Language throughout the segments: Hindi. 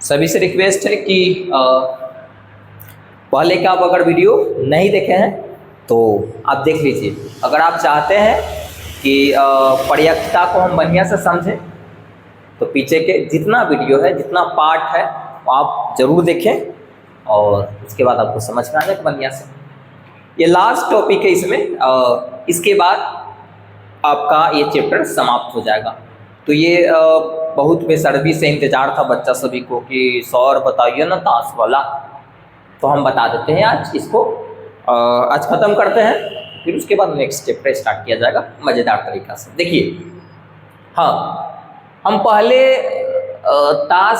सभी से रिक्वेस्ट है कि पहले का आप अगर वीडियो नहीं देखे हैं तो आप देख लीजिए। अगर आप चाहते हैं कि प्रयक्षता को हम बढ़िया से समझें तो पीछे के जितना वीडियो है, जितना पार्ट है वो आप ज़रूर देखें और उसके बाद आपको समझ में आ जाए बढ़िया से। ये लास्ट टॉपिक है इसमें, इसके बाद आपका ये चैप्टर समाप्त हो जाएगा। तो ये बहुत बेसब्री से इंतज़ार था बच्चा सभी को कि सर बताइए ना ताश वाला, तो हम बता देते हैं आज इसको। आज ख़त्म करते हैं, फिर उसके बाद नेक्स्ट चैप्टर स्टार्ट किया जाएगा मज़ेदार तरीक़ा से। देखिए, हाँ, हम पहले ताश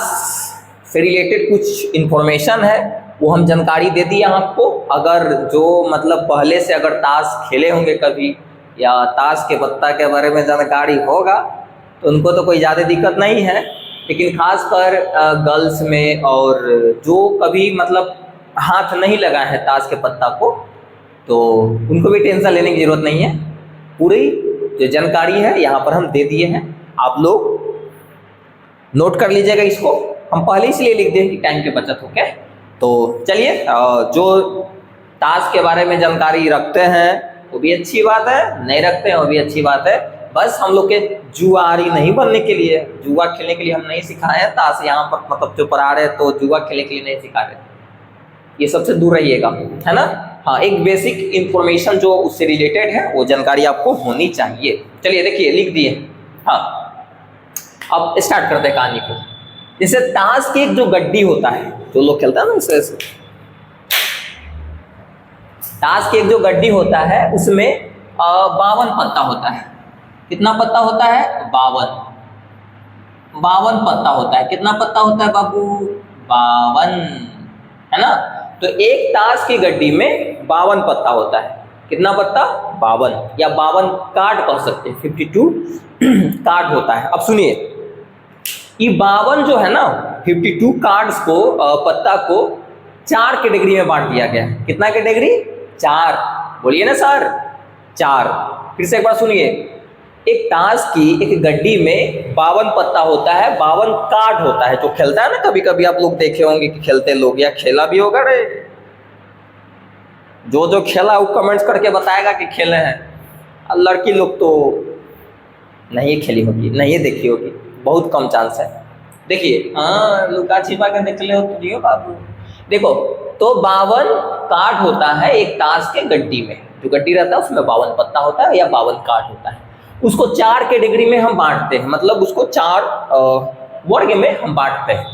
से रिलेटेड कुछ इन्फॉर्मेशन है वो हम जानकारी दे दिए आपको। अगर जो मतलब पहले से अगर ताश खेले होंगे कभी या ताश के पत्ता के बारे में जानकारी होगा तो उनको तो कोई ज़्यादा दिक्कत नहीं है, लेकिन खासकर गर्ल्स में और जो कभी मतलब हाथ नहीं लगा है ताश के पत्ता को तो उनको भी टेंशन लेने की ज़रूरत नहीं है। पूरी जो जानकारी है यहाँ पर हम दे दिए हैं, आप लोग नोट कर लीजिएगा इसको। हम पहले इसलिए लिख दें कि टाइम की बचत हो के। तो चलिए, जो ताश के बारे में जानकारी रखते हैं वो भी अच्छी बात है, नहीं रखते हैं वो भी अच्छी बात है। बस हम लोग के जुआरी नहीं बनने के लिए, जुआ खेलने के लिए हम नहीं सिखाए हैं ताश यहाँ पर, मतलब जो पढ़ा रहे तो जुआ खेलने के लिए नहीं सिखा रहे, ये सबसे दूर रहिएगा, है ना। हाँ, एक बेसिक इंफॉर्मेशन जो उससे रिलेटेड है वो जानकारी आपको होनी चाहिए। चलिए देखिए, लिख दिए। हाँ, अब स्टार्ट करते हैं कहानी को। जैसे ताश की एक जो गड्डी होता है, जो लोग खेलते हैं ना ऐसे, ताश की एक जो गड्डी होता है उसमें 52 पत्ता होता है। कितना पत्ता होता है? 52 पत्ता होता है। कितना पत्ता होता है बाबू? 52, है ना। तो एक ताश की गड्डी में 52 पत्ता होता है। कितना पत्ता? 52, या 52 कार्ड कह सकते हैं, 52 कार्ड होता है। अब सुनिए, ये 52 जो है ना 52 कार्ड्स को, पत्ता को 4 कैटेगरी में बांट दिया गया है। कितना कैटेगरी? 4। बोलिए ना सर, 4। फिर से एक बार सुनिए, एक ताश की एक गड्डी में 52 पत्ता होता है, 52 कार्ड होता है। जो खेलता है ना, कभी कभी आप लोग देखे होंगे कि खेलते लोग, या खेला भी होगा रे, जो खेला वो कमेंट्स करके बताएगा कि खेले हैं। लड़की लोग तो नहीं खेली होगी, नहीं देखी होगी, बहुत कम चांस है। देखिए, हाँ, लुका छिपा के देख ले हो तो नहीं हो बाबू। देखो, तो 52 कार्ड होता है एक ताश के गड्डी में। जो गड्डी रहता है उसमें 52 पत्ता होता है या 52 कार्ड होता है। उसको 4 कैटेगरी में हम बांटते हैं, मतलब उसको 4 वर्ग में हम बांटते हैं।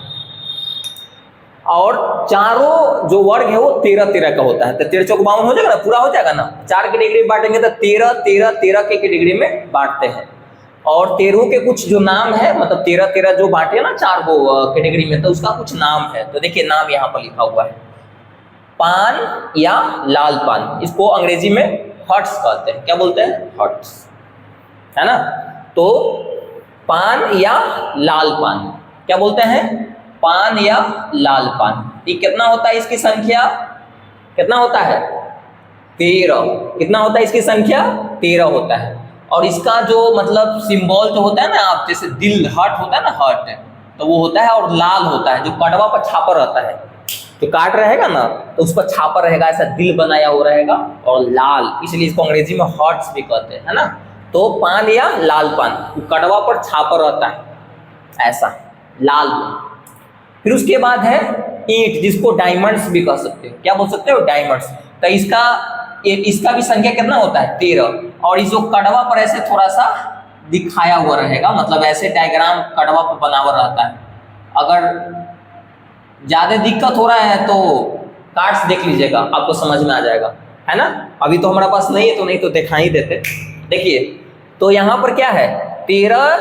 और चारों जो वर्ग है वो 13-13 का होता है। तो 13 चौक 52 हो जाएगा ना, पूरा हो जाएगा ना। 4 कैटेगरी में बांटेंगे तो 13-13-13 के कैटेगरी में बांटते हैं। और 13 के कुछ जो नाम है, मतलब 13-13 जो बांटे ना 4 को कैटेगरी में, तो उसका कुछ नाम है। तो देखिए, नाम यहाँ पर लिखा हुआ है, पान या लाल पान। इसको अंग्रेजी में हर्ट्स कहते हैं। क्या बोलते हैं? हर्ट्स, है ना। तो पान या लाल पान, क्या बोलते हैं? पान या लाल पान। ये कितना होता है इसकी संख्या? कितना होता है? 13। कितना होता है इसकी संख्या? 13 होता है। और इसका जो मतलब सिंबल जो होता है ना, आप जैसे दिल, हार्ट होता है ना, हार्ट, तो वो होता है। और लाल होता है, जो कड़वा पर छापा रहता है, जो काट रहेगा ना तो उस पर छापा रहेगा, ऐसा दिल बनाया हुआ रहेगा। और लाल, इसलिए इसको अंग्रेजी में हार्ट्स भी कहते हैं, है ना। तो पान या लाल पान, कड़वा पर छापा रहता है, ऐसा लाल। फिर उसके बाद है ईंट, जिसको डायमंड्स भी कह सकते हो। क्या बोल सकते हो? डायमंड्स। तो इसका भी संख्या कितना होता है? 13। और इस जो कड़वा पर ऐसे थोड़ा सा दिखाया हुआ रहेगा, मतलब ऐसे डायग्राम कड़वा पर बना हुआ रहता है। अगर ज़्यादा दिक्कत हो रहा है तो कार्ड्स देख लीजिएगा, आपको समझ में आ जाएगा, है ना। अभी तो हमारे पास नहीं है, तो नहीं तो दिखा ही देते। देखिए, तो यहाँ पर क्या है, 13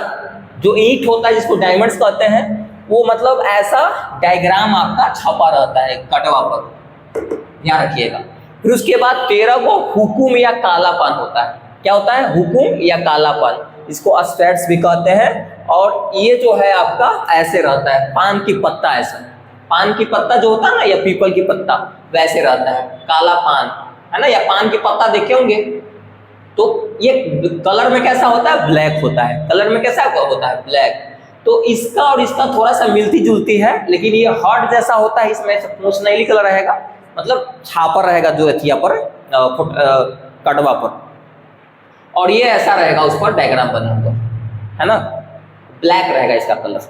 जो ईंट होता है जिसको डायमंड्स कहते हैं, वो मतलब ऐसा डायग्राम आपका छपा रहता है कटवा पर, ध्यान रखिएगा। फिर उसके बाद 13 को हुकुम या कालापन होता है। क्या होता है? हुकुम या कालापन, इसको स्पेट्स भी कहते हैं। और ये जो है आपका ऐसे रहता है, पान की पत्ता, ऐसा पान की पत्ता जो होता है ना, या पीपल की पत्ता, वैसे रहता है, काला पान, है ना। या पान की पत्ता देखे होंगे, तो ये कलर में कैसा होता है? ब्लैक होता है। कलर में कैसा होता है? ब्लैक। तो इसका और इसका थोड़ा सा मिलती जुलती है, लेकिन ये हर्ट जैसा होता है, इसमें से पूंछ नहीं निकल रहेगा, मतलब छापर रहेगा जो एथिया पर कड़वा पर, और ये ऐसा रहेगा उस पर डायग्राम बना हुआ है ना, ब्लैक रहेगा इसका कलर,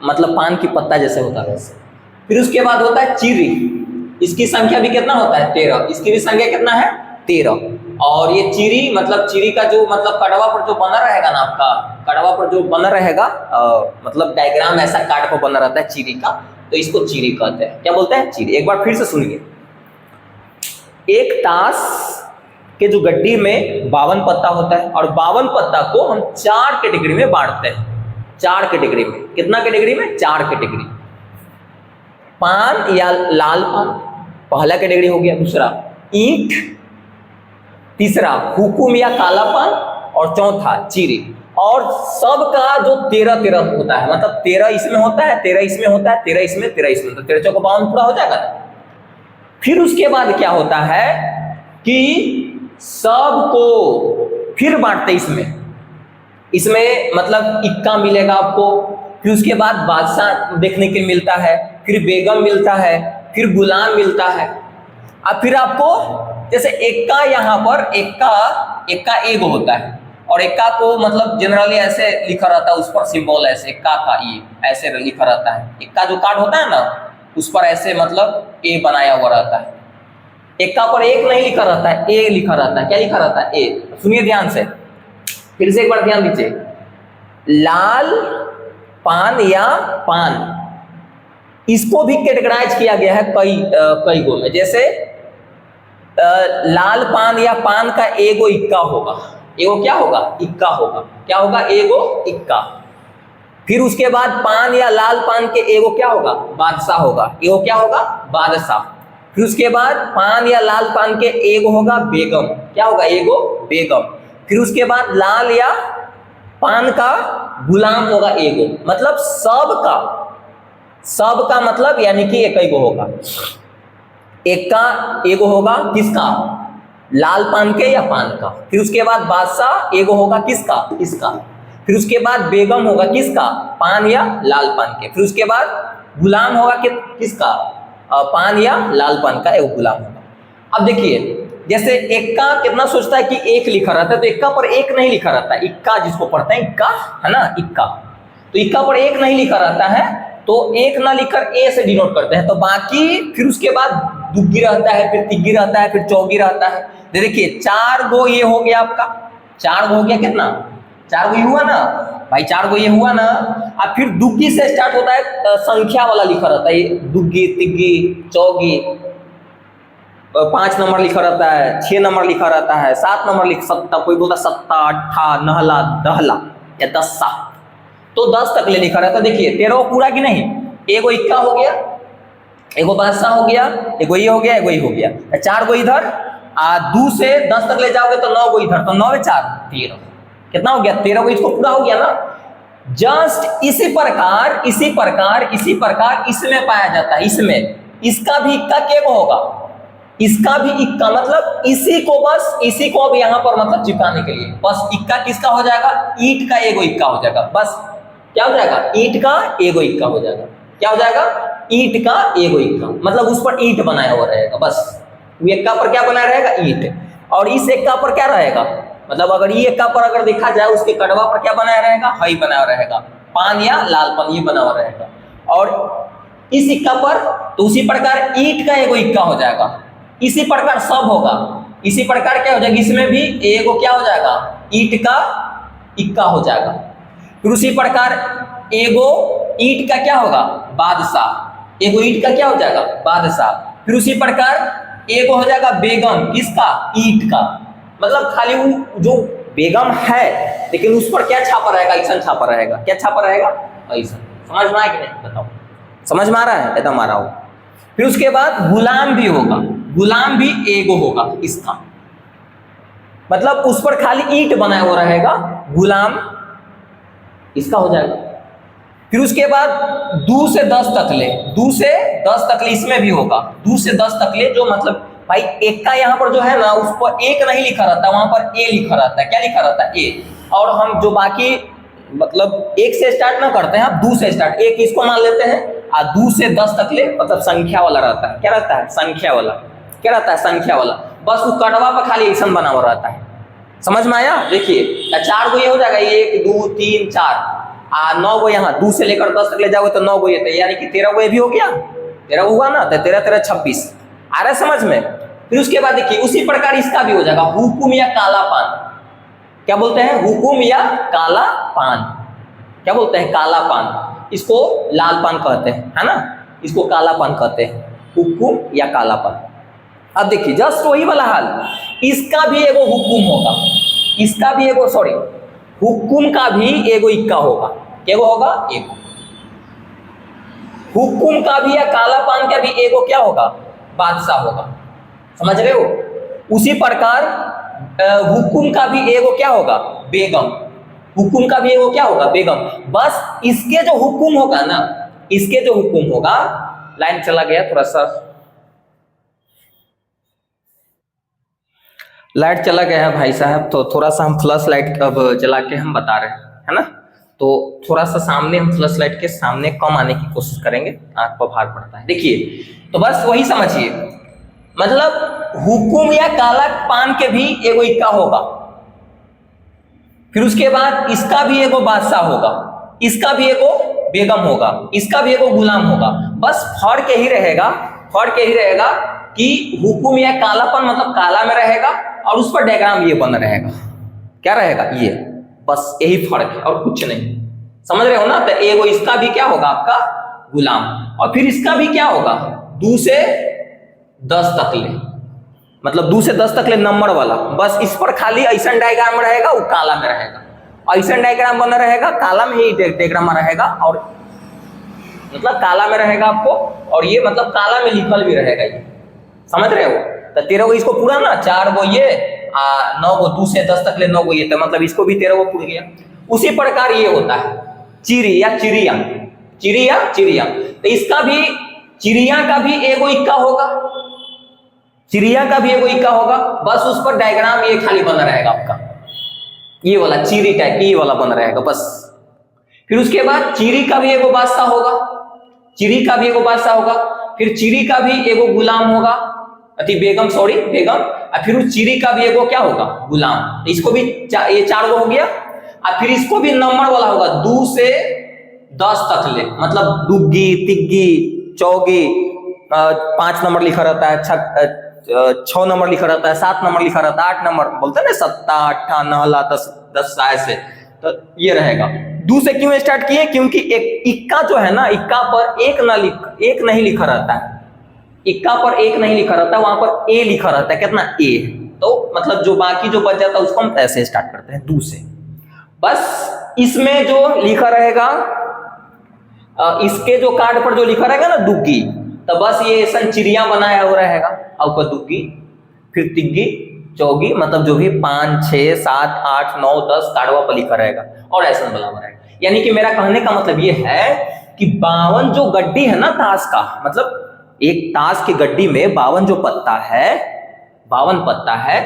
मतलब पान की पत्ता जैसे होता है वैसे। फिर उसके बाद होता है चीरी, इसकी संख्या भी कितना होता है 13, इसकी भी संख्या कितना है 13। और ये चीरी मतलब चीरी का जो मतलब कड़वा पर जो बना रहेगा ना, आपका कड़वा पर जो बना रहेगा मतलब डायग्राम ऐसा काट पर बना रहता है चीरी का, तो इसको चीरी कहते हैं। क्या बोलते हैं? चीरी। एक बार फिर से सुनिए, एक ताश के जो गड्डी में 52 पत्ता होता है, और 52 पत्ता को हम 4 कैटेगरी में बांटते हैं। 4 कैटेगरी में, कितना कैटेगरी में? 4 कैटेगरी। पान या लाल पान पहला कैटेगरी हो गया, दूसरा ईंट, तीसरा हुकुम या काला पान, और चौथा चीरी। और सबका जो 13-13 होता है, मतलब 13 इसमें होता है, 13 इसमें होता है, 13 इसमें, 13 इसमें, तो 13 चौको 52 पूरा हो जाएगा। फिर उसके बाद क्या होता है कि सबको फिर बांटते इसमें मतलब इक्का मिलेगा आपको, फिर उसके बाद बादशाह देखने के मिलता है, फिर बेगम मिलता है, फिर गुलाम मिलता है। अब फिर आपको जैसे एक्का, यहाँ पर एक्का एगो होता है, और एक्का को मतलब जनरली ऐसे लिखा रहता है, उस पर सिंबल ऐसे एक्का का ये ऐसे लिखा रहता है। एक्का जो कार्ड होता है ना, उस पर ऐसे मतलब ए बनाया हुआ रहता है। एक्का पर एक नहीं लिखा रहता है, ए लिखा रहता है। क्या लिखा रहता है? ए। सुनिए ध्यान से, फिर से एक बार ध्यान दीजिए। लाल पान या पान, इसको भी कैटेगराइज किया गया है कई गो में। जैसे लाल पान या पान का एगो इक्का होगा, एगो क्या होगा? इक्का होगा। क्या होगा? एगो इक्का। फिर उसके बाद पान या लाल पान के एगो क्या होगा? बादशाह होगा। एगो क्या होगा? बादशाह। फिर उसके बाद पान या लाल पान के एगो होगा बेगम। क्या होगा? एगो बेगम। फिर उसके बाद लाल या पान का गुलाम होगा एगो। मतलब सबका मतलब यानी कि एक एगो होगा। एक का एगो होगा किसका? लाल पान के या पान का। फिर उसके बाद बादशाह एगो होगा किसका? इसका। फिर उसके बाद बेगम होगा किसका? पान या लाल पान के। फिर उसके बाद गुलाम होगा किसका? पान या लाल पान का एगो गुलाम होगा। अब देखिए, जैसे इक्का कितना सोचता है कि एक लिखा रहता है, तो इक्का पर एक नहीं लिखा रहता है। इक्का जिसको पढ़ते हैं इक्का, है ना, इक्का, तो इक्का पर एक नहीं लिखा रहता है, तो एक ना लिखकर ए से डिनोट करते हैं। तो बाकी फिर उसके बाद दुग्गी रहता है, फिर तिग्गी रहता है, फिर चौगी रहता है। देखिए 4 गो ये हो गया आपका, 4 गो हो गया। कितना? 4 गो ये हुआ ना भाई, 4 गो ये हुआ ना। अब फिर दुग्गी से स्टार्ट होता है, संख्या वाला लिखा रहता है, दुग्गी, तिग्गी, चौगी, 5 नंबर लिखा रहता है, 6 नंबर लिखा रहता है, 7 नंबर लिख सकता, कोई बोलता सत्ता, अट्ठा, नहला, दहला या दस्सा, तो 10 तक ले लिखा रहता है। देखिए 13 पूरा कि नहीं? एगो इक्का हो गया, एगो बादशाह हो गया, एगो ये हो गया, एगो ये हो गया, 4 गो इधर, 2 से 10 तक ले जाओगे तो 9 गो इधर, तो 9 में 4 13, कितना हो गया? 13 गो। इसको पूरा हो गया ना। जस्ट इसी प्रकार इसमें पाया जाता है। इसमें इसका भी इक्का के को होगा, इसका भी इक्का, मतलब इसी को अब यहाँ पर मतलब चिपकाने के लिए बस इक्का किसका हो जाएगा? ईंट का एगो इक्का हो जाएगा। बस क्या हो जाएगा? ईंट का एगो इक्का हो जाएगा। क्या हो जाएगा? ईंट का एगो इक्का, मतलब उस पर ईंट बनाया हुआ रहेगा। बस इक्का पर क्या बनाया रहेगा? ईंट। और इस इक्का पर क्या रहेगा? मतलब अगर ये इक्का पर अगर देखा जाए, उसके कड़वा पर क्या बनाया रहेगा? हई बनाया रहेगा, पान या लाल पान ये बना हुआ रहेगा। और इस इक्का पर तो उसी प्रकार ईंट का एगो इक्का हो जाएगा। इसी प्रकार सब होगा। इसी प्रकार क्या हो जाएगा? इसमें भी एगो क्या हो जाएगा? ईंट का इक्का हो जाएगा। फिर उसी प्रकार एगो ईंट का क्या होगा? बादशाह। एगो ईंट का क्या हो जाएगा? बादशाह। फिर उसी प्रकार एगो हो जाएगा बेगम, किसका? ईंट का। मतलब खाली वो जो बेगम है, लेकिन उस पर क्या छापा रहेगा? ऐसा छापा रहेगा। क्या छापा रहेगा? ऐसा। समझ में आया कि नहीं? बताओ, समझ में आ रहा है? एकदम आ रहा हो। फिर उसके बाद गुलाम भी होगा, गुलाम भी एगो होगा इसका, मतलब उस पर खाली ईंट बनाया हुआ रहेगा, गुलाम इसका हो जाएगा। फिर उसके बाद 2 से 10 तक ले, 2 से 10 तक ले इसमें भी होगा, 2 से 10 तक ले, जो मतलब भाई एक का यहाँ पर जो है ना, उस पर एक नहीं लिखा रहता, वहां पर ए लिखा रहता है। क्या लिखा रहता है? ए। और हम जो बाकी मतलब एक से स्टार्ट ना करते हैं, आप दू से स्टार्ट, एक इसको मान लेते हैं और दू से 10 तक ले मतलब संख्या वाला रहता है। क्या रहता है? संख्या वाला। क्या रहता है? संख्या वाला। बस वो कटवा पर खाली एक्शन बना हुआ रहता है। समझ में आया? देखिए 4 गो ये हो जाएगा, 1 2 3 4 9 गो यहाँ, 2 से लेकर 10 तक ले जाओगे तो 9 गो ये, यानी कि 13 गो ये भी हो गया। 13 हुआ ना, तो 13 13 26। आ रहा है समझ में? फिर उसके बाद देखिए उसी प्रकार इसका भी हो जाएगा, हुकुम या काला पान। क्या बोलते हैं? हुकुम या काला पान। क्या बोलते हैं? काला पान। इसको लाल पान कहते हैं, है ना? इसको काला पान कहते हैं, हुकुम या काला पान। अब देखिए जस्ट वही वाला हाल, इसका भी एगो हुकुम होगा, इसका भी एगो सॉरी हुकुम का भी एगो इक्का होगा। एगो होगा? एगो। हुकुम का भी या काला पान का भी एगो क्या होगा? बादशाह होगा। समझ रहे हो? उसी प्रकार हुकुम का भी एगो क्या होगा? बेगम। हुकुम का भी एगो क्या होगा? बेगम। बस इसके जो हुकुम होगा ना, इसके जो हुकुम होगा, लाइन चला गया थोड़ा सा, लाइट चला गया है भाई साहब, तो थोड़ा सा हम फ्लश लाइट अब जला के हम बता रहे हैं, है ना? तो थोड़ा सा सामने हम फ्लश लाइट के सामने कम आने की कोशिश करेंगे, आंख पर भार पड़ता है। देखिए तो बस वही समझिए, मतलब हुकुम या काला पान के भी एगो इक्का होगा, फिर उसके बाद इसका भी एगो बादशाह होगा, इसका भी एगो बेगम होगा, इसका भी एगो गुलाम होगा। बस फर्क यही रहेगा, फर्क यही रहेगा कि हुकुम या कालापन मतलब काला में रहेगा और उस पर डायग्राम ये बना रहेगा। क्या रहेगा? ये। बस यही फर्क है और कुछ नहीं। समझ रहे हो ना? तो एगो इसका भी क्या होगा? आपका गुलाम। और फिर इसका भी क्या होगा? 2 से 10 तक ले, मतलब 2 से 10 तक ले नंबर वाला। बस इस पर खाली ऐसा डायग्राम रहेगा, वो काला में रहेगा। ऐसा डायग्राम बना रहेगा, काला में ही डायग्राम रहेगा, और मतलब काला में रहेगा आपको, और ये मतलब काला में लिखल भी रहेगा ये। समझ रहे हो? तो 13 गो इसको पूरा ना, 4 गो ये 9 गो 2 से 10 तक ले 9 गो ये, तो मतलब इसको भी 13 गो पूर गया। उसी प्रकार ये होता है चिड़ी या चिड़िया, चिड़ी या चिड़िया। तो इसका भी, चिड़िया का भी एगो इक्का होगा, चिड़िया का भी एगो इक्का होगा। बस उस पर डायग्राम ये खाली बना रहेगा आपका, ये वाला चिड़ी टाइप ये वाला बना रहेगा बस। फिर उसके बाद चिड़ी का भी एगो बादशाह होगा, चिड़ी का भी एगो बादशाह होगा। फिर चिड़ी का भी एगो गुलाम होगा, अति बेगम, सॉरी बेगम। और फिर उस चिड़ी का भी एगो क्या होगा? गुलाम। तो इसको भी ये 4 गो हो गया। और फिर इसको भी नंबर वाला होगा, 2 से 10 तक ले, मतलब दुग्गी, तिग्गी, चौगी, 5 नंबर लिखा रहता है, 6 नंबर लिखा रहता है, 7 नंबर लिखा रहता है, 8 नंबर बोलते हैं ना, 7 8 9 10 ऐसे। तो ये रहेगा। 2 से क्यों स्टार्ट किए? क्योंकि एक इक्का जो है ना, इक्का पर एक नहीं लिखा रहता है, इक्का पर एक नहीं लिखा रहता है, वहां पर ए लिखा रहता है। कितना? ए। तो मतलब जो बाकी जो बच जाता है उसको हम ऐसे स्टार्ट करते हैं, 2 से। बस इसमें जो लिखा रहेगा, इसके जो कार्ड पर जो लिखा रहेगा ना दुग्गी, तो बस ये ऐसा चिड़िया बनाया हुआ रहेगा, ऊपर दुग्गी, फिर तिग्गी, चौगी, मतलब जो भी 5 6 7 8 9 10 कार्डवा पर लिखा रहेगा, और ऐसा बना हुआ रहेगा। यानी कि मेरा कहने का मतलब ये है कि 52 जो गड्डी है ना ताश का, मतलब एक ताश की गड्डी में 52 जो पत्ता है, 52 पत्ता है,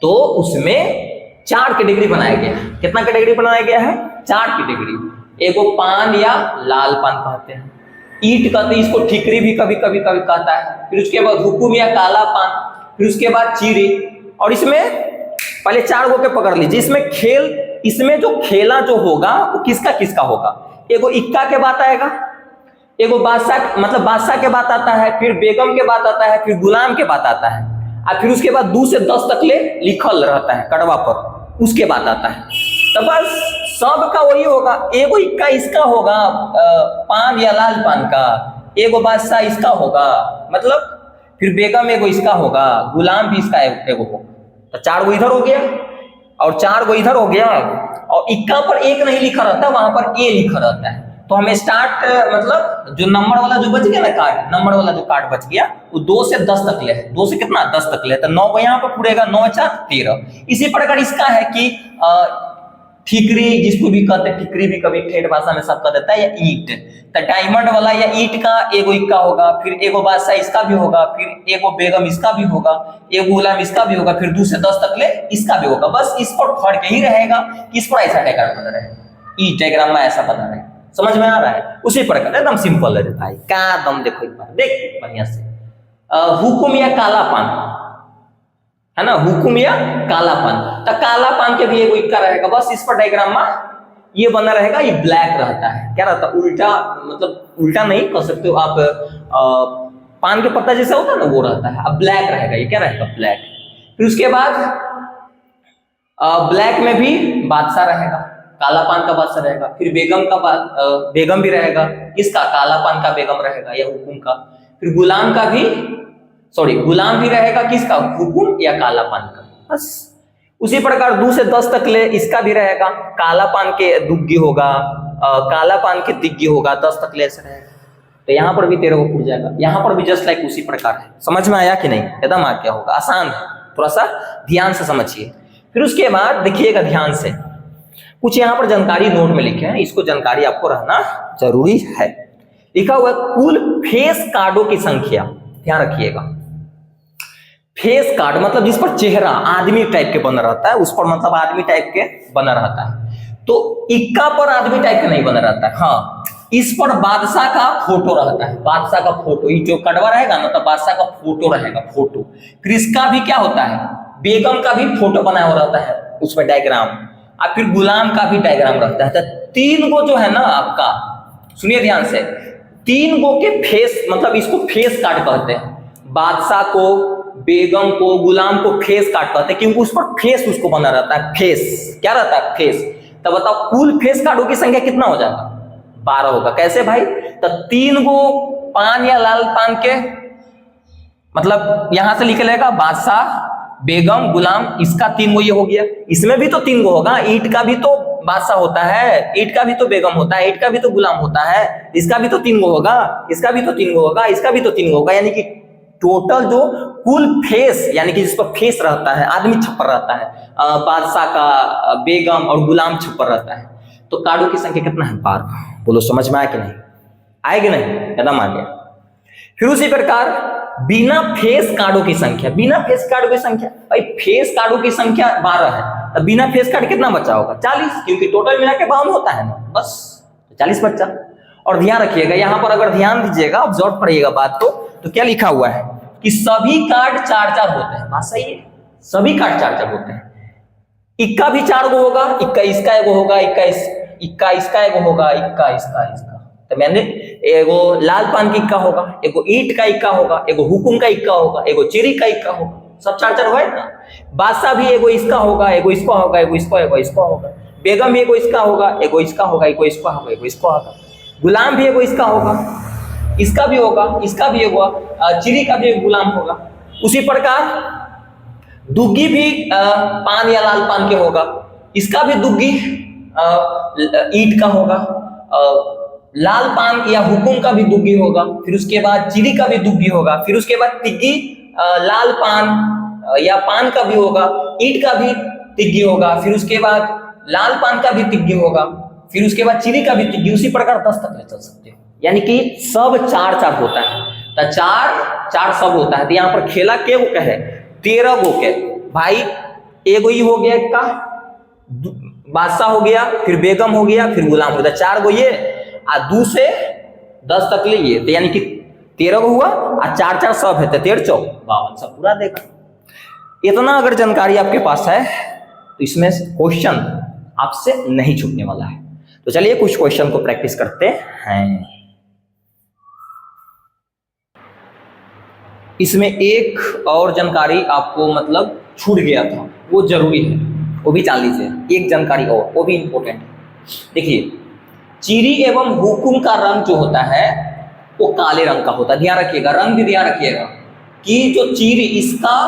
तो उसमें 4 कैटेगरी बनाया गया है। कितना कैटेगरी बनाया गया है? 4 कैटेगरी। एगो पान या लाल पान कहते हैं, ईट कहते हैं इसको, ठिकरी भी कभी कभी कहता है। फिर उसके बाद हुकुम या काला पान, फिर उसके बाद चीरी। और इसमें पहले 4 गो के पकड़ लीजिए। इसमें खेल, इसमें जो खेला जो होगा वो किसका किसका होगा? एगो इक्का के बात आएगा, एगो बादशाह मतलब बादशाह के बात आता है, फिर बेगम के बात आता है, फिर गुलाम के बात आता है, और फिर उसके बाद 2 से 10 तक ले लिखल रहता है कड़वा पर, उसके बात आता है। तो बस सबका वही होगा। एगो इक्का इसका होगा, पान या लाल पान का, एगो बादशाह इसका होगा, मतलब फिर बेगम एगो इसका होगा, गुलाम भी इसका एगो होगा। तो 4 गो इधर हो गया और 4 गो इधर हो गया, और इक्का पर एक नहीं लिखा रहता, वहां पर ए लिखा रहता है। तो हमें स्टार्ट मतलब जो नंबर वाला जो बच गया ना कार्ड, नंबर वाला जो कार्ड बच गया वो 2 से 10 तक ले, 2 से कितना? 10 तक ले, तो 9 को यहाँ पर पूरेगा, 9 4 13। इसी प्रकार इसका है कि ठिकरी, जिसको भी कहते हैं ठिकरी भी कभी ठेठ भाषा में सब कह देता है, या ईट। तो डायमंड वाला या ईट का एगो इक्का होगा, फिर एगो बादशाह इसका भी होगा, फिर एगो बेगम इसका भी होगा, एगो गुलाम इसका भी होगा, फिर 2 से 10 तक ले इसका भी होगा। बस इस पर फर्क यही रहेगा कि इस पर ऐसा डायग्राम बना रहेगा। ई डायग्राम में ऐसा बना है, समझ में आ रहा है? उसी प्रकार एकदम सिंपल है भाई, क्या दम देखो एक बार देख बढ़िया से। हुकुम या कालापन है ना, हुकुम या कालापन, तो कालापन के भी एगो इक्का रहेगा, बस इस पर डायग्राम में ये बना रहेगा, ये ब्लैक रहता है, क्या रहता है उल्टा, मतलब उल्टा नहीं कह सकते हो आप, पान के पत्ता जैसा होता है ना वो रहता है, अब ब्लैक रहेगा, ये क्या रहेगा ब्लैक। फिर उसके बाद ब्लैक में भी बादशाह रहेगा, काला पान का बादशाह रहेगा, फिर बेगम का बेगम भी रहेगा, किसका काला पान का बेगम रहेगा या हुकुम का, फिर गुलाम का भी गुलाम भी रहेगा, किसका हुकुम या काला पान का, बस। उसी प्रकार 2 से 10 तक ले इसका भी रहेगा, काला पान के दुग्गी होगा, काला पान के तिग्गी होगा, 10 तक ले ऐसे रहेगा। तो यहाँ पर भी 13 को फूट जाएगा, यहाँ पर भी जस्ट लाइक उसी प्रकार है। समझ में आया कि नहीं? एकदम आ क्या होगा, आसान है, थोड़ा सा ध्यान से समझिए। फिर उसके बाद देखिएगा ध्यान से, कुछ यहाँ पर जानकारी नोट में लिखे हैं, इसको जानकारी आपको रहना जरूरी है। लिखा हुआ है कुल फेस कार्डों की संख्या, ध्यान रखिएगा। फेस कार्ड मतलब जिस पर चेहरा आदमी टाइप के बना रहता है, उस पर मतलब आदमी टाइप के बना रहता है। तो इक्का पर आदमी टाइप के नहीं बना रहता है, हाँ इस पर बादशाह का फोटो रहता है, बादशाह का फोटो, ये जो कड़वा रहेगा ना तो बादशाह का फोटो रहेगा, फोटो। फिर इसका भी क्या होता है, बेगम का भी फोटो बनाया हुआ रहता है उसमें डायग्राम, और फिर गुलाम का भी डायग्राम रहता है। तो 3 गो जो है ना आपका, सुनिए ध्यान से, 3 गो के फेस, मतलब इसको फेस कार्ड कहते हैं, बादशाह को, बेगम को, गुलाम को फेस कार्ड कहते हैं, क्योंकि उस पर फेस उसको बना रहता है, फेस क्या रहता है, फेस। तो बताओ कुल फेस कार्डों की संख्या कितना हो जाएगा, 12 होगा। कैसे भाई, तो 3 गो पान या लाल पान के, मतलब यहां से निकलेगा बादशाह, बेगम, गुलाम, इसका 3 गो ये हो गया, इसमें भी तो 3 गो होगा, ईंट का भी तो बादशाह होता है, ईंट का भी तो बेगम होता है, ईंट का भी तो गुलाम होता है, इसका भी तो 3 गो होगा, इसका भी तो 3 गो होगा, इसका भी तो 3 गो होगा, यानी कि टोटल जो कुल फेस, यानी कि जिस पर फेस रहता है, आदमी छप्पर रहता है, बादशाह का, बेगम और गुलाम छप्पर रहता है, तो कार्डों की संख्या कितना है, 12। बोलो समझ में आया कि नहीं? आएगी नहीं? एकदम आ गया। फिर उसी प्रकार बिना फेस कार्डों की संख्या, बिना फेस कार्डों की संख्या, भाई फेस कार्डों की संख्या 12 है, तो बिना फेस कार्ड कितना बचा होगा, 40, क्योंकि टोटल मिला के 52 होता है ना, बस 40 बच्चा। और ध्यान रखिएगा यहाँ पर, अगर ध्यान दीजिएगा, ऑब्जर्व करिएगा बात को, तो क्या लिखा हुआ है कि सभी कार्ड 4-4 होते हैं, बात सही है, सभी कार्ड 4-4 होते हैं। इक्का भी 4 गो होगा, इक्का इसका एगो होगा, इक्का इसका एगो होगा, इक्का इसका। तो मैंने एगो लाल पान का इक्का होगा, एगो ईंट का इक्का होगा, एगो हुकुम का इक्का होगा, एगो चिरी का इक्का होगा, सब 4-4 हुआ है ना। बादशाह भी एगो इसका होगा, एगो इसका होगा, एगो इसका होगा, बेगम भी एगो इसका होगा, एगो इसका होगा, एगो इसका होगा, एगो इसका होगा, गुलाम भी एगो इसका होगा, इसका भी होगा, इसका भी होगा, चिरी का भी एक गुलाम होगा। उसी प्रकार दुग्गी भी पान या लाल पान के होगा, इसका भी दुग्गी ईंट का होगा, लाल पान या हुकुम का भी दुग्गी होगा, फिर उसके बाद चिरी का भी दुग्गी होगा, फिर उसके बाद तिग्गी लाल पान या पान का भी होगा, ईंट का भी तिग्गी होगा, फिर उसके बाद लाल पान का भी तिग्गी होगा, फिर उसके बाद चिरी का भी तिग्गी। उसी प्रकार 10 तक ले चल सकते हो, यानी कि सब 4-4 होता है, तो 4-4 सब होता है। तो यहाँ पर खेला के गो कहे 13 गो के, भाई एगो ही हो गया का बादशाह हो गया, फिर बेगम हो गया, फिर गुलाम हो गया, 4 गो ये, और 2 से 10 तक ले ये, तो यानी कि 13 गो हुआ, और 4-4 सब है, तो 13-4 52 सब पूरा देगा। इतना अगर जानकारी आपके पास है तो इसमें क्वेश्चन आपसे नहीं छूटने वाला है। तो चलिए कुछ क्वेश्चन को प्रैक्टिस करते हैं। इसमें एक और जानकारी आपको मतलब छूट गया था, वो जरूरी है, वो भी जान लीजिए, एक जानकारी और, वो भी इंपॉर्टेंट है। देखिए चिरी एवं हुकुम का रंग जो होता है वो काले रंग का होता है, ध्यान रखिएगा, रंग भी ध्यान रखिएगा कि जो चिरी इसका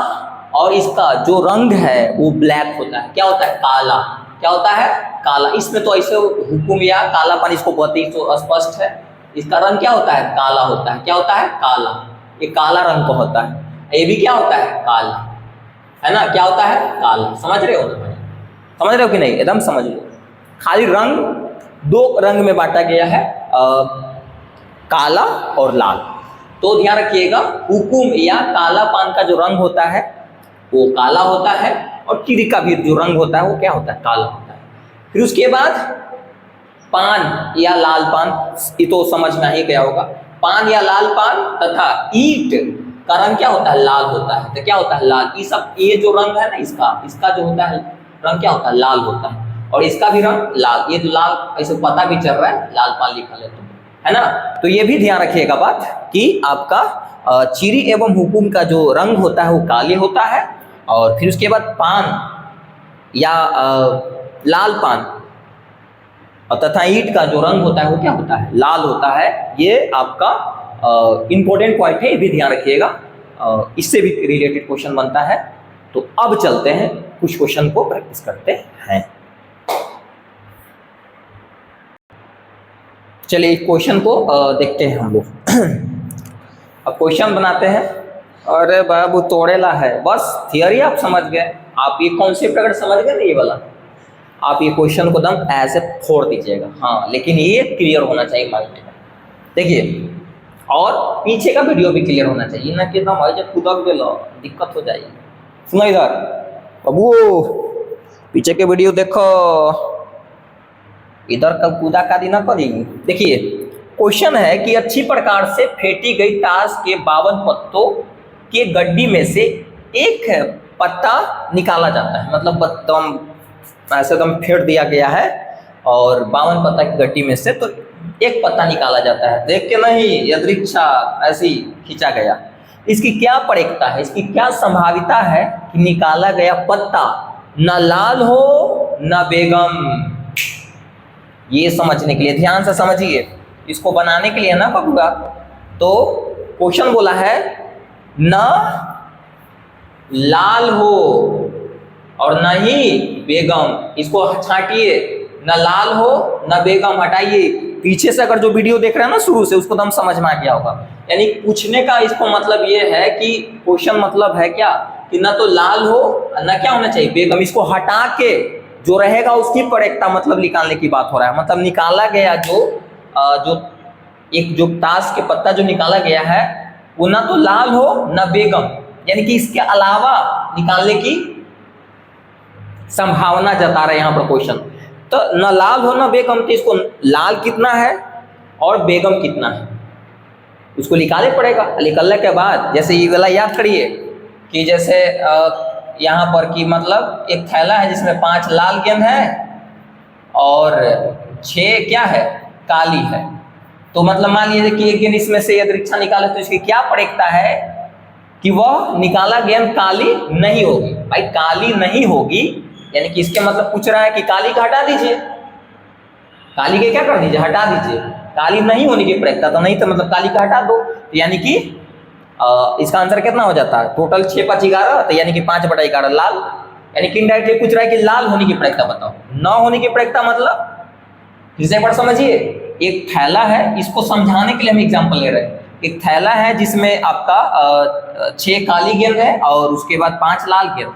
और इसका जो रंग है वो ब्लैक होता है, क्या होता है, काला, क्या होता है, काला। इसमें तो ऐसे हुकुम या कालापन इसको बहुत ही तो स्पष्ट है, इसका रंग क्या होता है, काला होता है, क्या होता है, काला, ये काला रंग का होता है, ये भी क्या होता है, काला, है ना, क्या होता है, काला। समझ रहे हो ना, समझ रहे हो कि नहीं, एकदम समझ लो। खाली रंग 2 रंग में बांटा गया है, काला और लाल। तो ध्यान रखिएगा हुकुम या काला पान का जो रंग होता है वो काला होता है, और चिरी का भी जो रंग होता है वो क्या होता है, काला होता है। फिर उसके बाद पान या लाल पान, ये तो समझ में ही गया होगा। पान या लाल पान तथा ईंट का रंग क्या होता है? लाल होता है। तो क्या होता है? लाल। ये सब, ये जो रंग है ना इसका जो होता है रंग क्या होता है? लाल होता है। और इसका भी रंग लाल। ये जो लाल ऐसे पता भी चल रहा है, लाल पान लिखा है, है ना। तो ये भी ध्यान रखिएगा बात कि आपका चीरी एवं हुकुम का जो रंग होता है वो काले होता है। और फिर उसके बाद पान या लाल पान तथा ईंट का जो रंग होता है वो क्या होता है? लाल होता है। ये आपका इंपॉर्टेंट पॉइंट है, ये भी ध्यान रखिएगा। इससे भी रिलेटेड क्वेश्चन बनता है। तो अब चलते हैं कुछ क्वेश्चन को प्रैक्टिस करते हैं। चलिए इस क्वेश्चन को देखते हैं हम लोग। अब क्वेश्चन बनाते हैं। अरे बाबू तोड़ेला है, बस थियरी आप समझ गए, आप ये कॉन्सेप्ट अगर समझ गए ना ये वाला, आप ये क्वेश्चन को दम ऐसे फोड़ दीजिएगा। हाँ, लेकिन ये क्लियर होना चाहिए माइंड में। देखिए, और पीछे का वीडियो भी क्लियर होना चाहिए ना कि भाई जब कूदक गेलो दिक्कत हो जाएगी। सुनो इधर बाबू, पीछे के वीडियो देखो, इधर कब कूदा का दी ना करेगी। देखिए क्वेश्चन है कि अच्छी प्रकार से फेंटी गई ताश के 52 पत्तों के गड्डी में से एक पत्ता निकाला जाता है। मतलब दम ऐसे दम फेंट दिया गया है और 52 पत्ता की गड्डी में से तो एक पत्ता निकाला जाता है। देख के नहीं यदृच्छा ऐसी खींचा गया। इसकी क्या प्रयोक्ता है, इसकी क्या संभाविता है कि निकाला गया पत्ता न लाल हो न बेगम। ये समझने के लिए ध्यान से समझिए, इसको बनाने के लिए ना बबुआ, तो क्वेश्चन बोला है न लाल हो और न ही बेगम। इसको छांटिए, न लाल हो न बेगम, हटाइए। पीछे से अगर जो वीडियो देख रहे हैं ना शुरू से, उसको दम समझ में आ गया होगा। यानी पूछने का इसको मतलब ये है कि क्वेश्चन मतलब है क्या कि ना तो लाल हो न क्या होना चाहिए? बेगम। इसको हटा के जो रहेगा उसकी प्रयोक्ता मतलब निकालने की बात हो रहा है। मतलब निकाला गया जो ताश के पत्ता जो निकाला गया है वो ना तो लाल हो न बेगम, यानी कि इसके अलावा निकालने की संभावना जता रहे यहाँ पर क्वेश्चन। तो न लाल हो न बेगम, तो इसको लाल कितना है और बेगम कितना है उसको निकाले पड़ेगा। निकलने के बाद जैसे ये वाला याद करिए कि जैसे यहाँ पर कि मतलब एक थैला है जिसमें 5 लाल गेंद है और 6 क्या है? काली है। तो मतलब मान लीजिए कि एक गेंद इसमें से यदृच्छा निकाले तो इसकी क्या प्रयोक्ता है कि वह निकाला गेंद काली नहीं होगी। भाई काली नहीं होगी यानी कि इसके मतलब पूछ रहा है कि काली का हटा दीजिए, काली के क्या कर दीजिए? हटा दीजिए। काली नहीं होने की प्रयोक्ता तो नहीं, तो मतलब काली का हटा दो। तो यानी कि इसका आंसर कितना हो जाता है? टोटल 6 5 11, तो यानी कि 5/11 लाल। यानी कि इनडायरेक्टली पूछ रहा है कि लाल होने की प्रयोक्ता बताओ। न होने की प्रयोक्ता मतलब फिर से एक बार समझिए, एक थैला है, इसको समझाने के लिए हम एग्जांपल ले रहे हैं। एक थैला है जिसमें आपका 6 काली गेंद है और उसके बाद 5 लाल गेंद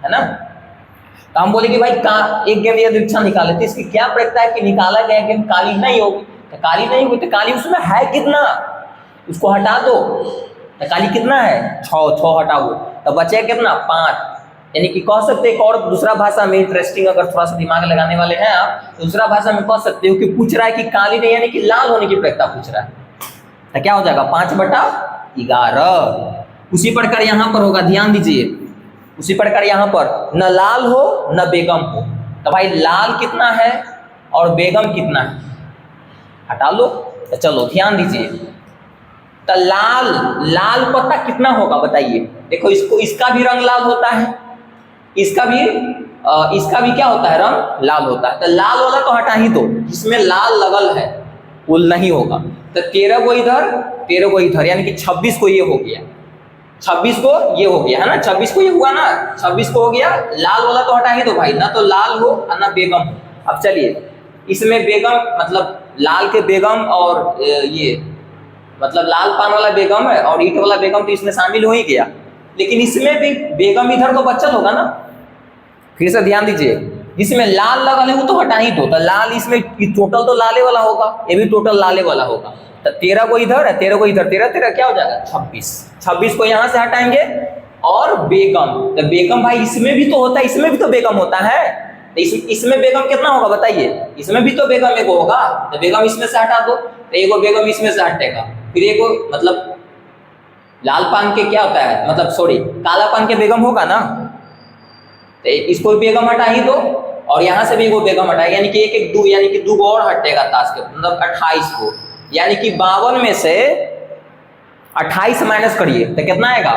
है ना। तो हम बोले कि भाई एक गेंद यदृच्छा निकाले तो इसकी क्या प्रयोक्ता है कि निकाला गया गेंद काली नहीं होगी। तो काली नहीं होगी तो काली उसमें है कितना, उसको हटा दो। तो काली कितना है? 6 हटाओ तो बचे कितना? 5। यानी कि कह सकते हैं, और दूसरा भाषा में इंटरेस्टिंग, अगर थोड़ा सा दिमाग लगाने वाले हैं आप, दूसरा भाषा में कह सकते हो कि पूछ रहा है कि काली नहीं यानी कि लाल होने की प्रयोक्ता पूछ रहा है। तो क्या हो जाएगा? 5/11। उसी प्रकार यहाँ पर होगा, ध्यान दीजिए। उसी प्रकार यहाँ पर न लाल हो न बेगम हो। तो भाई लाल कितना है और बेगम कितना है? हटा लो। तो चलो ध्यान दीजिए, तो लाल पत्ता कितना होगा बताइए। देखो इसको, इसका भी रंग लाल होता है, इसका भी क्या होता है? रंग लाल होता है। तो लाल वाला तो हटा ही दो, जिसमें लाल लगल है वो नहीं होगा। तो 13 को इधर 13 को इधर, यानी कि 26 को ये हो गया, 26 को ये हो गया है ना, 26 को ये हुआ ना, 26 को हो गया। लाल वाला तो हटा ही दो भाई, ना तो लाल हो और ना बेगम हो। अब चलिए इसमें बेगम मतलब लाल के बेगम और ये मतलब लाल पान वाला बेगम है और ईंट वाला बेगम तो इसमें शामिल हो ही गया, लेकिन इसमें भी बेगम इधर तो बचल होगा ना। फिर से ध्यान दीजिए, जिसमें लाल लगा है वो तो हटा ही दो। तो लाल इसमें टोटल तो लाले वाला होगा, ये भी टोटल लाले वाला होगा। तो 13 को इधर है, 13 को इधर, 13 क्या हो जाएगा? 26 को यहाँ से हटाएंगे। और बेगम, तो बेगम भाई इसमें भी तो होता है, इसमें भी तो बेगम होता है। तो इसमें बेगम कितना होगा बताइए, इसमें भी तो बेगम एक होगा, तो बेगम इसमें से हटा दो, तो एगो बेगम इसमें से हटेगा, फिर एगो मतलब लाल पान के क्या होता है, मतलब सॉरी काला पान के बेगम होगा ना, तो इसको बेगम हटा ही दो, और यहाँ से भी एगो बेगम हटाएगा, यानी कि एक एक दो, यानी कि दो और हटेगा ताश के, मतलब 28 को, यानी कि 52 में से 28 माइनस करिए तो कितना आएगा,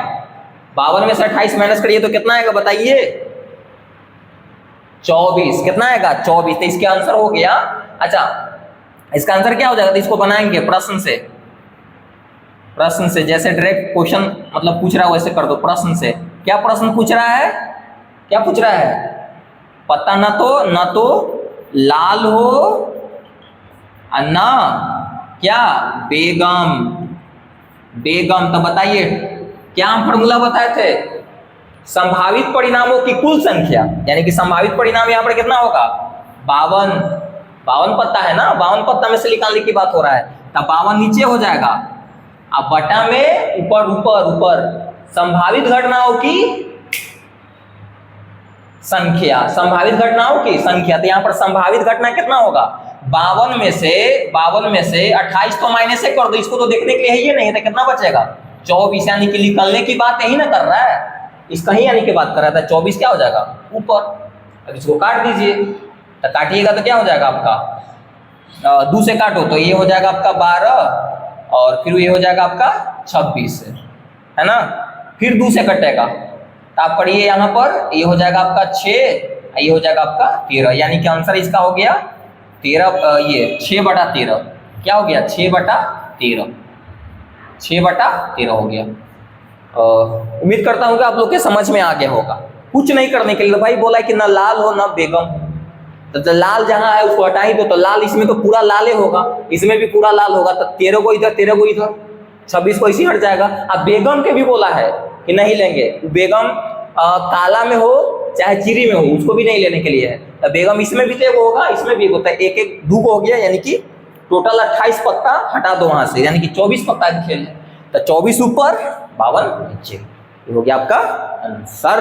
52 में से 28 माइनस करिए तो कितना आएगा बताइए, 24, कितना आएगा 24, तो इसका आंसर हो गया। अच्छा इसका आंसर क्या हो जाएगा, तो इसको बनाएंगे प्रश्न से, प्रश्न से, जैसे डायरेक्ट क्वेश्चन मतलब पूछ रहा है वैसे कर दो, प्रश्न से। क्या प्रश्न पूछ रहा है, क्या पूछ रहा है, पता ना तो लाल हो ना क्या बेगम, बेगम, तो बताइए क्या हम फॉर्मूला बताए थे, संभावित परिणामों की कुल संख्या, यानी कि संभावित परिणाम यहाँ पर कितना होगा 52, 52 पत्ता है ना, 52 पत्ता में से निकालने की बात हो रहा है, तब 52 नीचे हो जाएगा, अब बटा में ऊपर ऊपर ऊपर संभावित घटनाओं की संख्या, संभावित घटनाओं की संख्या, तो यहाँ पर संभावित घटना कितना होगा 52 में से 28 तो माइनस से कर दो, इसको तो देखने के लिए है ये नहीं, तो कितना बचेगा 24, यानी कि निकलने की बात यही ना कर रहा है, इसका ही यानी कि बात कर रहा था, 24 क्या हो जाएगा ऊपर, अब इसको काट दीजिए, तो काटिएगा तो क्या हो जाएगा आपका, 2 से काटो तो ये हो जाएगा आपका 12, और फिर ये हो जाएगा आपका 26, है ना, फिर 2 से कटेगा, तो आप पढ़िए यहाँ पर ये हो जाएगा आपका 6, ये हो जाएगा आपका 13, यानी कि आंसर इसका हो गया 13, ये 6/13, क्या हो गया 6/13, 6/13 हो गया। उम्मीद करता हूँ कि आप लोग के समझ में आ गया होगा। कुछ नहीं करने के लिए, तो भाई बोला कि ना लाल हो ना बेगम, तो लाल जहाँ है उसको हटा ही दो, तो लाल इसमें तो पूरा लाल होगा, इसमें भी पूरा लाल होगा, तो 13 को इधर 13 को इधर, 26 को इसी हट जाएगा। अब बेगम के भी बोला है कि नहीं लेंगे, बेगम काला में हो चाहे चीरी में हो उसको भी नहीं लेने के लिए है, तो बेगम इसमें भी तो एक होगा, इसमें भी एक होता है, एक एक दो हो गया, यानी कि टोटल 28 पत्ता हटा दो वहां से, यानी कि 24 पत्ता का खेल है, तो 24 ऊपर 52 नीचे, ये हो गया आपका आंसर।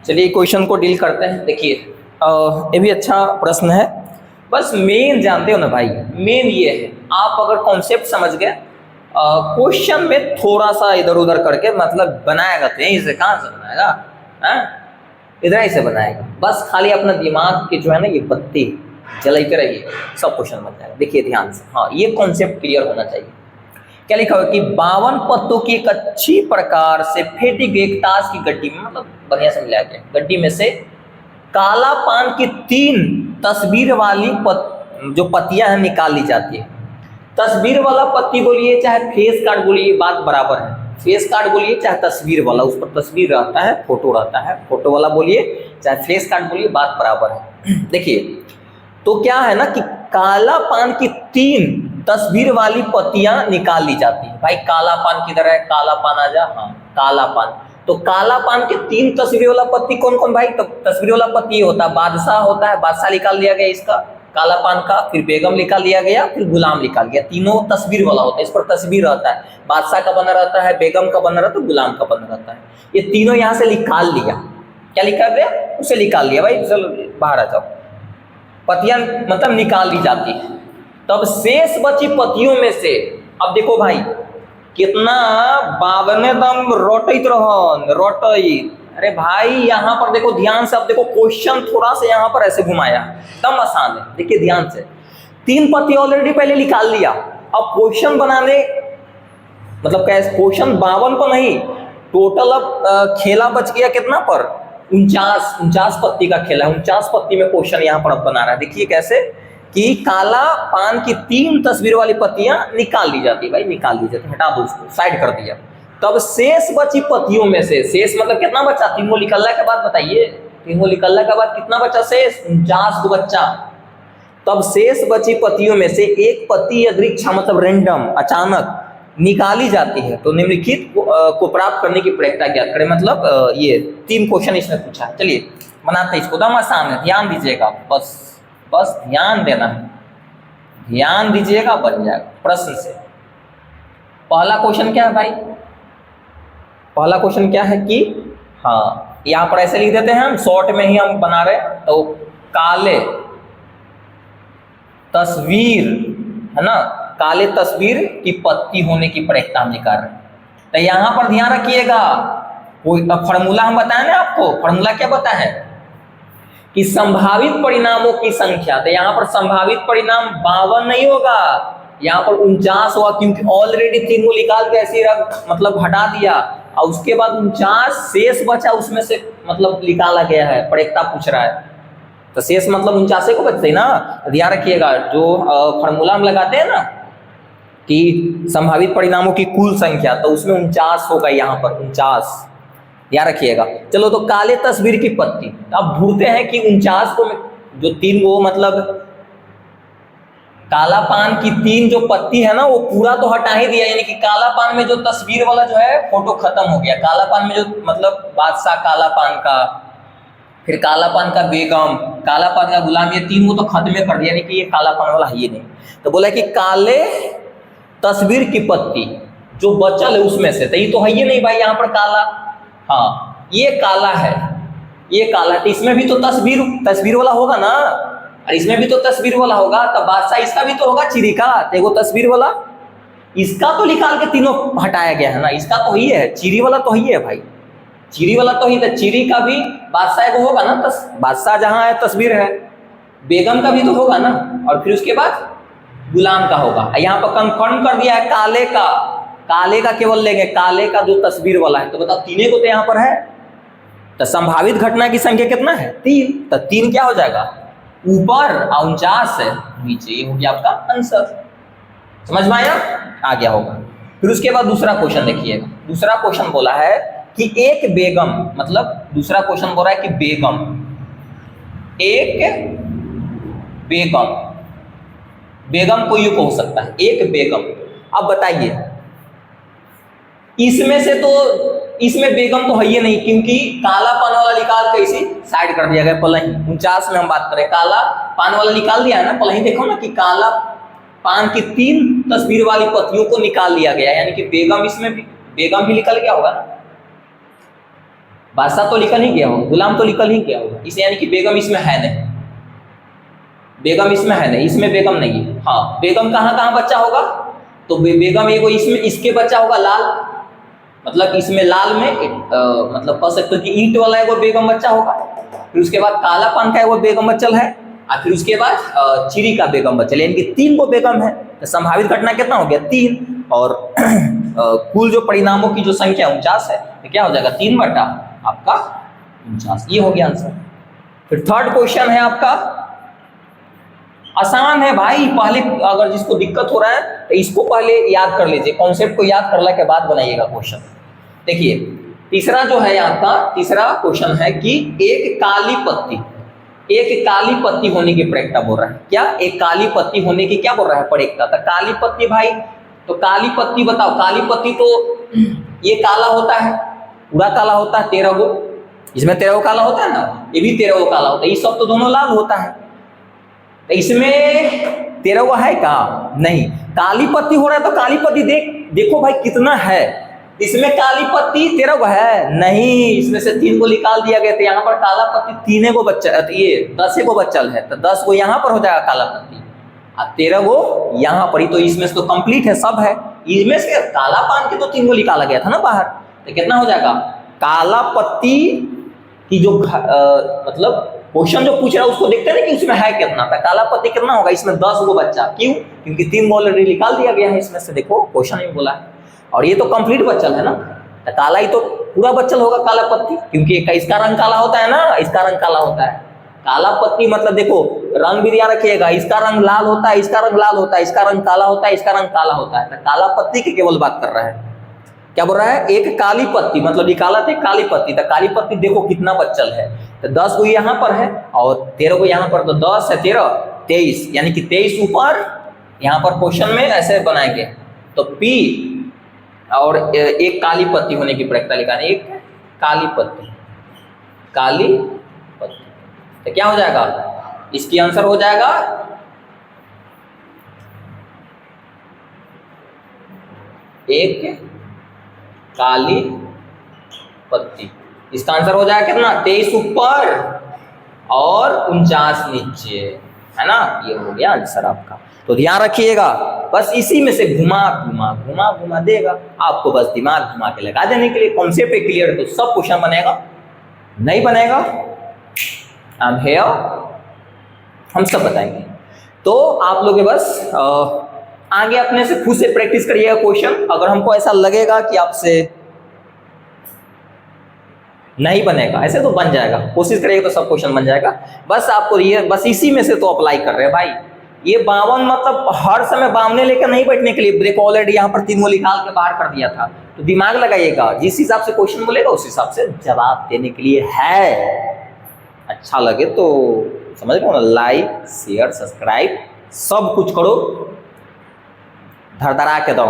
चलिए क्वेश्चन को डील करते हैं। देखिए ये भी अच्छा प्रश्न है, बस मेन जानते हो ना भाई, मेन ये है, आप अगर कॉन्सेप्ट समझ गए, क्वेश्चन में थोड़ा सा इधर उधर करके मतलब बनाएगा, तो यहीं से कहाँ से बनाएगा, इधर ही से बनाएगा, बस खाली अपना दिमाग की जो है ना ये बत्ती जलाते रहिए, सब क्वेश्चन बन जाएगा। देखिए ध्यान से, हाँ ये कॉन्सेप्ट क्लियर होना चाहिए। क्या लिखा हुआ कि 52 पत्तों की एक अच्छी प्रकार से फेंटी गई एक ताश की गड्डी में, मतलब बढ़िया से मिला के गड्डी में से काला पान की 3 तस्वीर वाली जो पत्तियां हैं निकाल ली जाती है। तस्वीर वाला पत्ती बोलिए चाहे फेस कार्ड बोलिए, बात बराबर है, फेस कार्ड बोलिए चाहे तस्वीर वाला, उस पर तस्वीर रहता है, फोटो रहता है, फोटो वाला बोलिए चाहे फेस कार्ड बोलिए, बात बराबर है। देखिए तो क्या है ना कि काला पान की 3 तस्वीर वाली पत्तियां निकाल ली जाती है। भाई काला पान किधर है, काला पान आ जा, हाँ काला पान, तो काला पान के 3 तस्वीर वाला पत्ती कौन कौन भाई, तो तस्वीर वाला पत्ती होता है बादशाह, होता है बादशाह निकाल दिया गया इसका काला पान का, फिर बेगम निकाल लिया गया, फिर गुलाम निकाल गया, तीनों तस्वीर वाला होता है, इस पर तस्वीर रहता है, बादशाह का बना रहता है, बेगम का बना रहता है, गुलाम का बना रहता है, ये तीनों यहाँ से निकाल लिया, क्या निकाल दिया, उसे निकाल लिया, भाई चलो बाहर आ जाओ, पत्तियां मतलब निकाल ली जाती है। तब शेष बची पत्तियों में से, अब देखो भाई कितना 52 दम रोटित रहन रोटित, अरे भाई यहाँ पर देखो ध्यान से, अब देखो क्वेश्चन थोड़ा सा यहाँ पर ऐसे घुमाया, एकदम आसान है, देखिए ध्यान से, 3 पत्ती ऑलरेडी पहले निकाल लिया, अब क्वेश्चन बनाने मतलब कैसे, क्वेश्चन 52 को नहीं, टोटल अब खेला बच गया कितना पर 49 पत्ती का खेला है, 49 पत्ती में क्वेश्चन यहाँ पर अब बना रहा है। देखिए कैसे कि काला पान की 3 तस्वीर वाली पत्तियां निकाल ली जाती है, भाई निकाल दी जाती, हटा दो उसको, साइड कर दिया। तब शेष बची पत्तियों में से, शेष मतलब कितना बचा, 3 निकलने के बाद बताइए, 3 निकलने के बाद कितना बचा शेष, 49 को बच्चा। तब शेष बची पत्तियों में से एक पत्ती अदृक्षा मतलब रेंडम अचानक निकाली जाती है, तो निम्नलिखित को प्राप्त करने की प्रक्रिया ज्ञात करें, मतलब ये 3 क्वेश्चन इसने पूछा। चलिए बनाते हैं इसको, दम आसान है, ध्यान दीजिएगा, बस ध्यान देना है, ध्यान दीजिएगा, बन जाएगा प्रश्न से। पहला क्वेश्चन क्या है भाई, पहला क्वेश्चन क्या है कि हाँ यहाँ पर ऐसे लिख देते हैं, हम शॉर्ट में ही हम बना रहे, तो काले तस्वीर है ना, काले तस्वीर की पत्ती होने की प्रयत्ता हम निकाल रहे हैं। तो यहाँ पर ध्यान रखिएगा, कोई फॉर्मूला हम बताए ना आपको, फॉर्मूला क्या बताए कि संभावित परिणामों की संख्या, तो यहाँ पर संभावित परिणाम 52 नहीं होगा, यहाँ पर 49 होगा, क्योंकि ऑलरेडी 3 को निकाल के ऐसे मतलब हटा दिया, और उसके बाद 49 शेष बचा, उसमें से मतलब निकाला गया है, प्रयत्ता पूछ रहा है, तो शेष मतलब 49 को बचते ना। ध्यान रखिएगा, जो फॉर्मूला हम लगाते हैं ना कि संभावित परिणामों की कुल संख्या, तो उसमें 49 होगा, यहाँ पर 49, ध्यान रखिएगा। चलो, तो काले तस्वीर की पत्ती, अब ढूंढते हैं कि 49 को जो 3 वो मतलब काला पान की 3 जो पत्ती है ना, वो पूरा तो हटा ही दिया, यानी कि काला पान में जो तस्वीर वाला जो है फोटो खत्म हो गया, काला पान में जो मतलब बादशाह काला पान का, फिर काला पान का बेगम, काला पान का गुलाम, ये 3 को तो खत्म कर दिया, यानी कि ये काला पान वाला है ही नहीं। तो बोला कि काले तस्वीर की पत्ती जो बचल है उसमें से, तो ये तो है ही नहीं भाई, यहाँ पर काला, हाँ ये काला है, ये काला, तो इसमें भी तो तस्वीर वाला होगा ना, और इसमें भी तो तस्वीर वाला होगा, तब बादशाह इसका भी तो होगा, चिरी का, तो वो तस्वीर वाला, इसका तो निकाल के तीनों हटाया गया है ना, इसका तो ही है, चिरी वाला तो ही है भाई, चिरी वाला तो ही, तो चिरी का भी बादशाह को होगा ना, बादशाह जहां है तस्वीर है, बेगम का भी तो होगा ना, और फिर उसके बाद गुलाम का होगा। यहाँ पर कंफर्म कर दिया है काले का केवल लेंगे, काले का जो तस्वीर वाला है, तो बताओ तीनों को तो यहाँ पर है, तो संभावित घटना की संख्या कितना है 3, तो 3 क्या हो जाएगा ऊपर, 49 है नीचे, ये हो गया आपका आंसर। समझ में आया, आ गया होगा। फिर उसके बाद दूसरा क्वेश्चन देखिएगा, दूसरा क्वेश्चन बोला है कि एक बेगम, मतलब दूसरा क्वेश्चन बोल रहा है कि बेगम, एक बेगम कोई हो सकता है, एक बेगम। अब बताइए, इसमें से तो इसमें बेगम तो है ही नहीं, क्योंकि काला पान वाला निकाल के इसी साइड कर दिया गया, पलही 49 में हम बात करें, काला पान वाला निकाल दिया है ना, पलही देखो ना कि काला पान की 3 तस्वीर वाली पत्तियों को निकाल लिया गया, यानी कि बेगम, इसमें भी बेगम भी निकल गया होगा ना, बादशाह तो निकल ही गया होगा, गुलाम तो निकल ही गया होगा, इसे यानी कि बेगम इसमें है नहीं, बेगम इसमें है नहीं, इसमें बेगम नहीं है। हाँ, बेगम कहाँ बच्चा होगा, तो बेगम एगो इसमें इसके बच्चा होगा लाल, मतलब इसमें लाल में मतलब कह सकते हो कि ईंट वाला एगो बेगम बच्चा होगा, फिर उसके बाद काला पान का एगो बेगम बच्चल है, और फिर उसके बाद चिरी का बेगम बच्चल, यानी कि 3 को बेगम है, तो संभावित घटना कितना हो गया 3, और कुल जो परिणामों की जो संख्या 49 है, तो क्या हो जाएगा 3 बटा आपका 49, ये हो गया आंसर। फिर थर्ड क्वेश्चन है आपका, आसान है भाई, पहले अगर जिसको दिक्कत हो रहा है तो इसको पहले याद कर लीजिए, कॉन्सेप्ट को याद करने के बाद बनाइएगा क्वेश्चन। देखिए, तीसरा जो है आपका तीसरा क्वेश्चन है कि एक काली पत्ती होने की प्रयत्ता बोल रहा है, क्या एक काली पत्ती होने की क्या बोल रहा है प्रयत्ता, तो काली पत्ती भाई, तो काली पत्ती बताओ, काली पत्ती तो ये काला होता है, पूरा काला होता है, 13 गो, इसमें 13 गो काला होता है ना, ये भी 13 गो काला होता है, ये सब तो दोनों लाल होता है, तो इसमें 13 गो है का नहीं, काली पत्ती हो रहा है, तो काली पत्ती देखो भाई कितना है, इसमें काली पत्ती 13 गो है नहीं, इसमें से 3 को निकाल दिया गया, तो यहाँ पर काला पत्ती 3 को बच्चा, ये 10 को बच्चल है, तो 10 को यहाँ पर हो जाएगा काला पत्ती, और 13 गो यहाँ पर ही, तो इसमें से तो कंप्लीट है, सब है, इसमें से काला पान के तो 3 को निकाला गया था ना बाहर, तो कितना हो जाएगा काला पत्ती की जो मतलब क्वेश्चन जो पूछ रहा है उसको देखते हैं ना कि उसमें है कितना, तो काला पत्ती कितना होगा, इसमें 10 गो बच्चा, क्यों, क्योंकि 3 गो ऑलरेडी निकाल दिया गया है इसमें से, देखो क्वेश्चन में बोला है, और ये तो कंप्लीट बच्चल है ना, तो काला ही तो पूरा बच्चल होगा काला पत्ती, क्योंकि इसका रंग काला होता है ना, इसका रंग काला होता है, काला पत्ती मतलब देखो रंग भी याद रखिएगा, इसका रंग लाल होता है, इसका रंग लाल होता है, इसका रंग काला होता है, इसका रंग काला होता है, तो काला पत्ती की केवल बात कर रहा है, क्या बोल रहा है एक काली पत्ती, मतलब निकाला थे काली पत्ती, तो काली पत्ती देखो कितना बच्चल है, तो 10 को यहाँ पर है और 13 को यहाँ पर, तो 10 है 13 23, यानी कि 23 ऊपर यहाँ पर क्वेश्चन में ऐसे बनाएंगे, तो P और एक काली पत्ती होने की प्रक्रिया लिखा है, एक काली पत्ती तो क्या हो जाएगा, इसकी आंसर हो जाएगा एक काली पत्ती, इसका आंसर हो जाएगा कितना, 23 ऊपर और 49 नीचे, है ना। ये हो गया आंसर आपका। तो ध्यान रखिएगा, बस इसी में से घुमा घुमा घुमा घुमा देगा आपको, बस दिमाग घुमा के लगा देने के लिए। कॉन्सेप्ट पे क्लियर है तो सब क्वेश्चन बनेगा, नहीं बनेगा आई एम हियर, हम सब बताएंगे। तो आप लोग बस आगे अपने से खुद से प्रैक्टिस करिएगा क्वेश्चन। अगर हमको ऐसा लगेगा कि आपसे नहीं बनेगा, ऐसे तो बन जाएगा, कोशिश करिएगा तो सब क्वेश्चन बन जाएगा। बस आपको ये बस इसी में से तो अप्लाई कर रहे हैं भाई। ये 52 मतलब हर समय बावने लेकर नहीं बैठने के लिए, ब्रेक ऑलरेडी यहाँ पर 3 निकाल के बाहर कर दिया था। तो दिमाग लगाइएगा, जिस हिसाब से क्वेश्चन बोलेगा उस हिसाब से जवाब देने के लिए है। अच्छा लगे तो समझ लो ना, लाइक शेयर सब्सक्राइब सब कुछ करो, धड़धड़ा के दो।